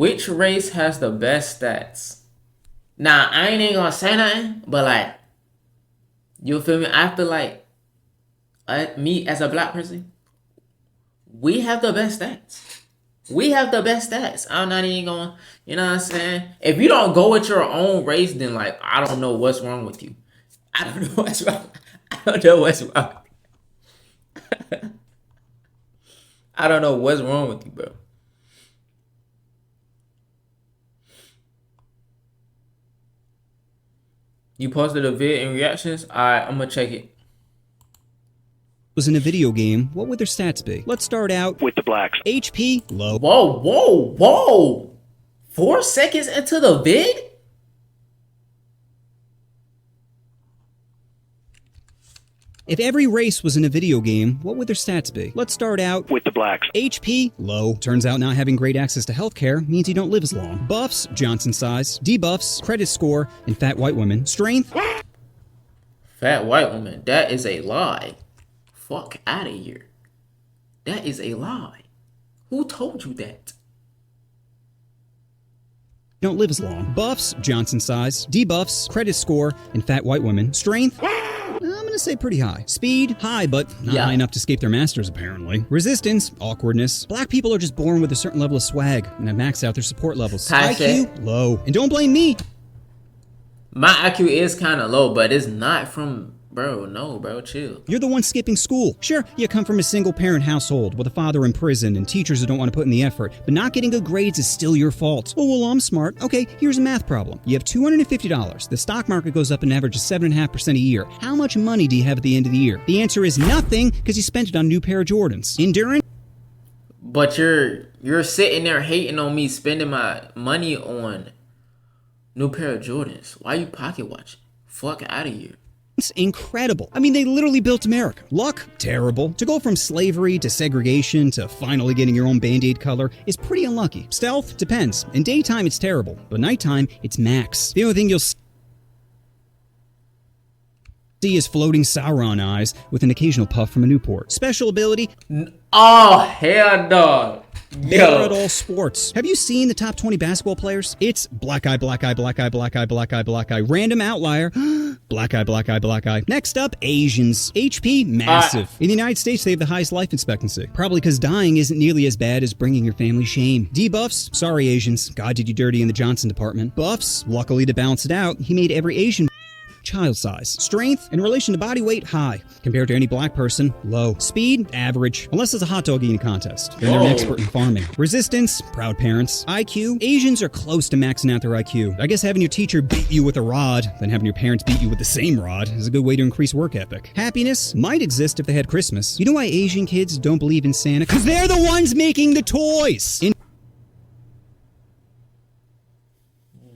Which race has the best stats? Now, I ain't even gonna say nothing, but like, you feel me? I feel like me as a black person, we have the best stats. We have the best stats. I'm not even going, you know what I'm saying? If you don't go with your own race, then like, I don't know what's wrong with you. I don't know what's wrong. I don't know what's wrong. I don't know what's wrong with you, bro. You posted a vid in reactions? Alright, I'm gonna check it. Was in a video game, what would their stats be? Let's start out with the blacks. HP, low. Whoa, whoa, whoa! 4 seconds into the vid? If every race was in a video game, what would their stats be? Let's start out with the blacks. HP, low. Turns out not having great access to healthcare means you don't live as long. Buffs, Johnson size. Debuffs, credit score, and fat white women. Strength. Fat white woman, that is a lie. Fuck out of here. That is a lie. Who told you that? Don't live as long. Buffs, Johnson size. Debuffs, credit score, and fat white women. Strength. I'm gonna say pretty high. Speed, high, but not high enough to escape their masters, apparently. Resistance, awkwardness. Black people are just born with a certain level of swag, and have maxed out their support levels. IQ, low. And don't blame me. My IQ is kind of low, but it's not from... Bro, no, bro, chill. You're the one skipping school. Sure, you come from a single-parent household with a father in prison and teachers who don't want to put in the effort, but not getting good grades is still your fault. Oh, well, I'm smart. Okay, here's a math problem. You have $250. The stock market goes up an average of 7.5% a year. How much money do you have at the end of the year? The answer is nothing, because you spent it on a new pair of Jordans. Endurance? But you're sitting there hating on me spending my money on new pair of Jordans. Why you pocket watching? Fuck out of here. It's incredible. I mean, they literally built America. Luck? Terrible. To go from slavery to segregation to finally getting your own Band-Aid color is pretty unlucky. Stealth? Depends. In daytime, it's terrible. But nighttime, it's max. The only thing you'll see is floating Sauron eyes with an occasional puff from a Newport. Special ability? Oh, hell no. They're at all sports. Have you seen the top 20 basketball players? It's black eye, black eye, black eye, black eye, black eye, black eye, random outlier, black eye, black eye, black eye. Next up, Asians. HP, massive. In the United States, they have the highest life expectancy. Probably because dying isn't nearly as bad as bringing your family shame. Debuffs? Sorry, Asians. God did you dirty in the Johnson department. Buffs? Luckily to balance it out, he made every Asian child size. Strength, in relation to body weight, high. Compared to any black person, low. Speed, average. Unless it's a hot dog eating contest. Then they're an expert in farming. Resistance, proud parents. IQ, Asians are close to maxing out their IQ. I guess having your teacher beat you with a rod, then having your parents beat you with the same rod, is a good way to increase work ethic. Happiness might exist if they had Christmas. You know why Asian kids don't believe in Santa? Because they're the ones making the toys!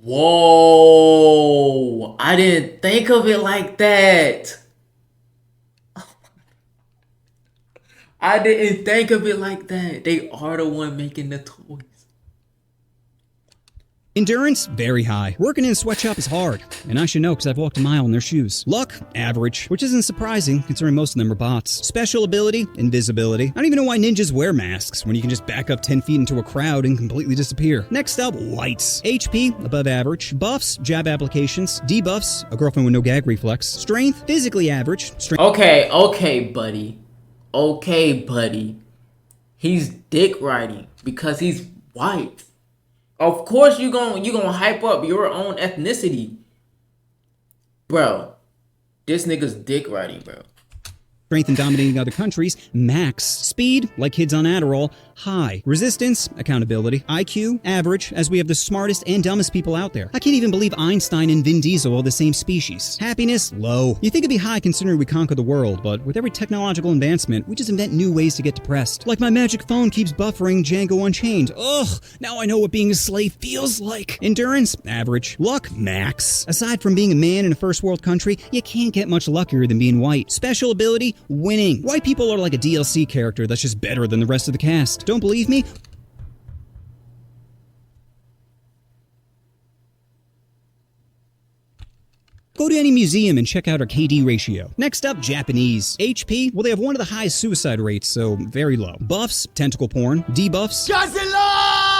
Whoa, I didn't think of it like that. I didn't think of it like that. They are the one making the toys. Endurance, very high. Working in a sweatshop is hard, and I should know because I've walked a mile in their shoes. Luck, average, which isn't surprising considering most of them are bots. Special ability, invisibility. I don't even know why ninjas wear masks when you can just back up 10 feet into a crowd and completely disappear. Next up, whites. HP, above average. Buffs, jab applications. Debuffs, a girlfriend with no gag reflex. Strength, physically average. Okay, buddy. Okay, buddy. He's dick riding because he's white. Of course you gonna hype up your own ethnicity. Bro, this nigga's dick riding, bro. Strength in dominating other countries, max. Speed, like kids on Adderall, high. Resistance, accountability. IQ, average, as we have the smartest and dumbest people out there. I can't even believe Einstein and Vin Diesel are the same species. Happiness, low. You think it'd be high considering we conquer the world, but with every technological advancement, we just invent new ways to get depressed. Like my magic phone keeps buffering Django Unchained. Ugh, now I know what being a slave feels like. Endurance, average. Luck, max. Aside from being a man in a first world country, you can't get much luckier than being white. Special ability, winning. White people are like a DLC character that's just better than the rest of the cast. Don't believe me? Go to any museum and check out our KD ratio. Next up, Japanese. HP, well, they have one of the highest suicide rates, so very low. Buffs, tentacle porn. Debuffs, Godzilla!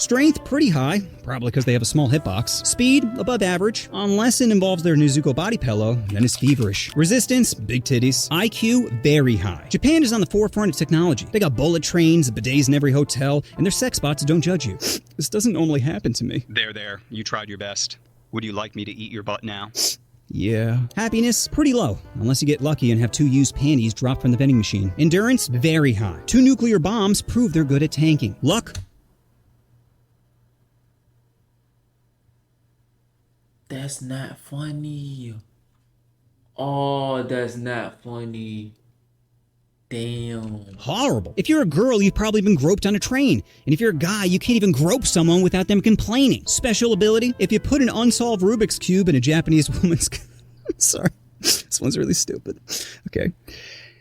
Strength, pretty high, probably because they have a small hitbox. Speed, above average, unless it involves their Nezuko body pillow, then it's feverish. Resistance, big titties. IQ, very high. Japan is on the forefront of technology. They got bullet trains, bidets in every hotel, and their sex bots don't judge you. This doesn't normally happen to me. There. You tried your best. Would you like me to eat your butt now? Yeah. Happiness, pretty low, unless you get lucky and have 2 used panties dropped from the vending machine. Endurance, very high. 2 nuclear bombs prove they're good at tanking. Luck, That's not funny. Oh, that's not funny. Damn. horrible. If you're a girl, you've probably been groped on a train. And if you're a guy, you can't even grope someone without them complaining. Special ability, if you put an unsolved Rubik's Cube in a Japanese woman's... Sorry, this one's really stupid. Okay.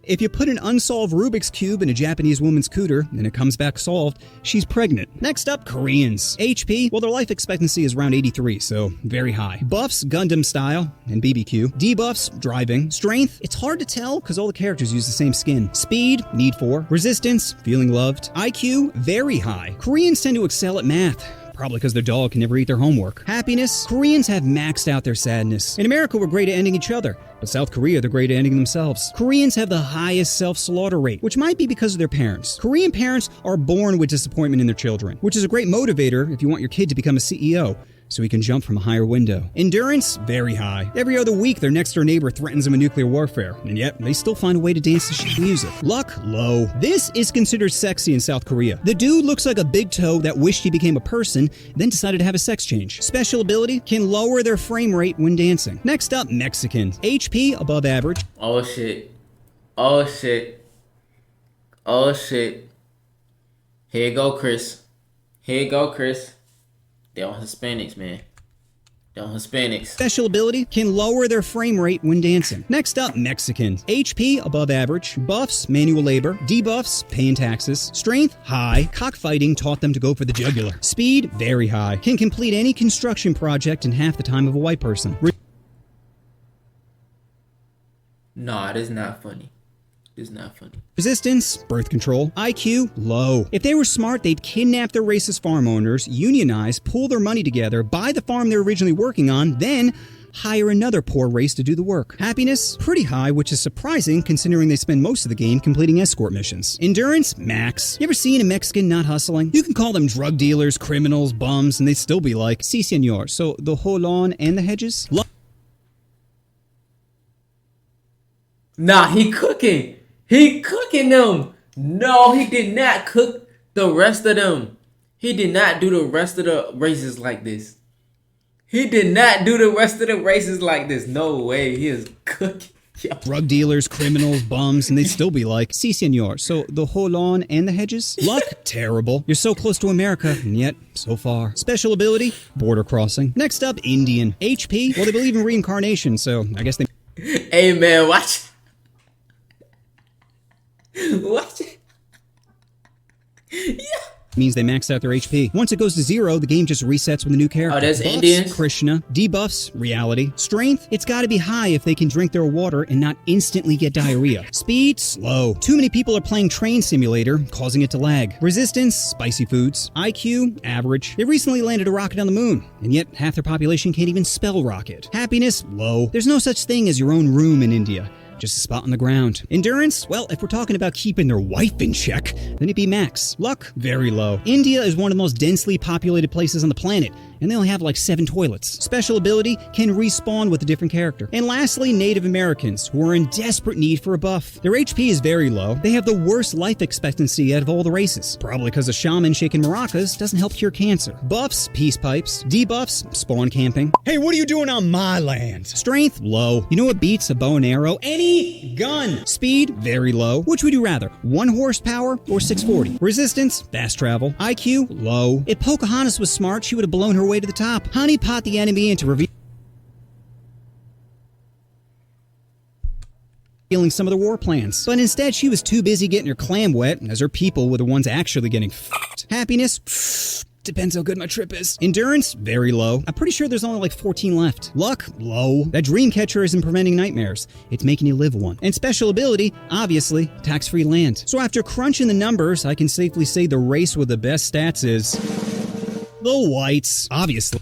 If you put an unsolved Rubik's Cube in a Japanese woman's cooter and it comes back solved, she's pregnant. Next up, Koreans. HP, well, their life expectancy is around 83, so very high. Buffs, Gundam style, and BBQ. Debuffs, driving. Strength, it's hard to tell because all the characters use the same skin. Speed, need for. Resistance, feeling loved. IQ, very high. Koreans tend to excel at math. Probably because their dog can never eat their homework. Happiness, Koreans have maxed out their sadness. In America, we're great at ending each other, but South Korea, they're great at ending themselves. Koreans have the highest self-slaughter rate, which might be because of their parents. Korean parents are born with disappointment in their children, which is a great motivator if you want your kid to become a CEO. So he can jump from a higher window. Endurance, very high. Every other week, their next-door neighbor threatens them with nuclear warfare, and yet they still find a way to dance to shit music. Luck, low. This is considered sexy in South Korea. The dude looks like a big toe that wished he became a person, then decided to have a sex change. Special ability, can lower their frame rate when dancing. Next up, Mexicans. HP, above average. Oh shit. Oh shit. Oh shit. Here you go, Chris. Here you go, Chris. They're all Hispanics, man. They're all Hispanics. Special ability, can lower their frame rate when dancing. Next up, Mexicans. HP, above average. Buffs, manual labor. Debuffs, paying taxes. Strength, high. Cockfighting taught them to go for the jugular. Speed, very high. Can complete any construction project in half the time of a white person. Nah, it is not funny. It's not funny. Resistance, birth control. IQ, low. If they were smart, they'd kidnap their racist farm owners, unionize, pool their money together, buy the farm they're originally working on, then hire another poor race to do the work. Happiness, pretty high, which is surprising considering they spend most of the game completing escort missions. Endurance, max. You ever seen a Mexican not hustling? You can call them drug dealers, criminals, bums, and they'd still be like, si senor. So the whole lawn and the hedges? Nah, he cooking. He cooking them. No, he did not cook the rest of them. He did not do the rest of the races like this. He did not do the rest of the races like this. No way. He is cooking. Yo. Drug dealers, criminals, bums, and they'd still be like, si senor. So the whole lawn and the hedges? Luck, terrible. You're so close to America, and yet so far. Special ability, border crossing. Next up, Indian. HP, well, they believe in reincarnation, so I guess they... Hey, man, watch. Watch it. Yeah. Means they max out their HP. Once it goes to 0, the game just resets with a new character. Oh, that's Buffs, Indians? Krishna. Debuffs, reality. Strength, it's gotta be high if they can drink their water and not instantly get diarrhea. Speed, slow. Too many people are playing Train Simulator, causing it to lag. Resistance, spicy foods. IQ, average. They recently landed a rocket on the moon, and yet half their population can't even spell rocket. Happiness, low. There's no such thing as your own room in India. Just a spot on the ground. Endurance? Well, if we're talking about keeping their wife in check, then it'd be max. Luck? Very low. India is one of the most densely populated places on the planet, and they only have like 7 toilets. Special ability can respawn with a different character. And lastly, Native Americans, who are in desperate need for a buff. Their HP is very low. They have the worst life expectancy out of all the races. Probably because a shaman shaking maracas doesn't help cure cancer. Buffs, peace pipes. Debuffs, spawn camping. Hey, what are you doing on my land? Strength, low. You know what beats a bow and arrow? Any gun. Speed, very low. Which would you rather, 1 horsepower or 640? Resistance, fast travel. IQ, low. If Pocahontas was smart, she would have blown her way to the top. Honey pot the enemy into revealing some of their war plans. But instead, she was too busy getting her clam wet, as her people were the ones actually getting fucked. Happiness? Depends how good my trip is. Endurance? Very low. I'm pretty sure there's only like 14 left. Luck? Low. That dream catcher isn't preventing nightmares. It's making you live one. And special ability? Obviously, tax-free land. So after crunching the numbers, I can safely say the race with the best stats is... The whites, obviously.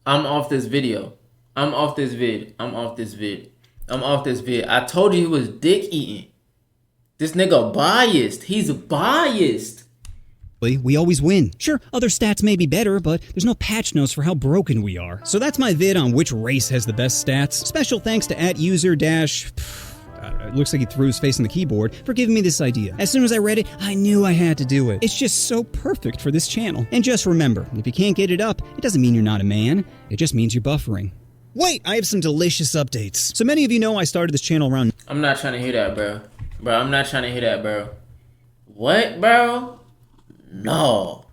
I'm off this video. I'm off this vid. I'm off this vid. I'm off this vid. I told you he was dick eating. This nigga biased. He's biased. We always win. Sure, other stats may be better, but there's no patch notes for how broken we are. So that's my vid on which race has the best stats. Special thanks to @user dash... it looks like he threw his face on the keyboard for giving me this idea. As soon as I read it, I knew I had to do it. It's just so perfect for this channel. And just remember, if you can't get it up, it doesn't mean you're not a man. It just means you're buffering. Wait, I have some delicious updates. So many of you know I started this channel around... I'm not trying to hear that, bro. Bro, I'm not trying to hear that, bro. What, bro? No.